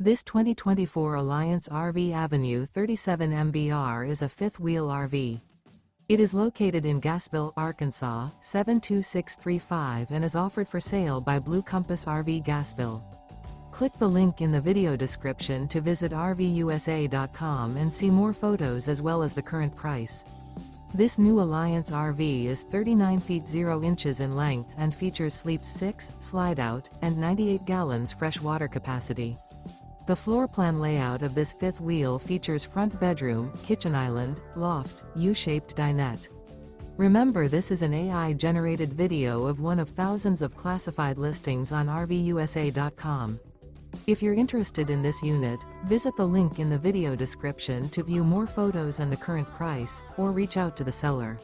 This 2024 Alliance RV Avenue 37 MBR is a fifth-wheel RV. It is located in Gassville, Arkansas, 72635 and is offered for sale by Blue Compass RV Gassville. Click the link in the video description to visit RVUSA.com and see more photos as well as the current price. This new Alliance RV is 39 feet 0 inches in length and features sleeps 6, slide-out, and 98 gallons fresh water capacity. The floor plan layout of this fifth wheel features front bedroom, kitchen island, loft, U-shaped dinette. Remember, this is an AI-generated video of one of thousands of classified listings on RVUSA.com. If you're interested in this unit, visit the link in the video description to view more photos and the current price, or reach out to the seller.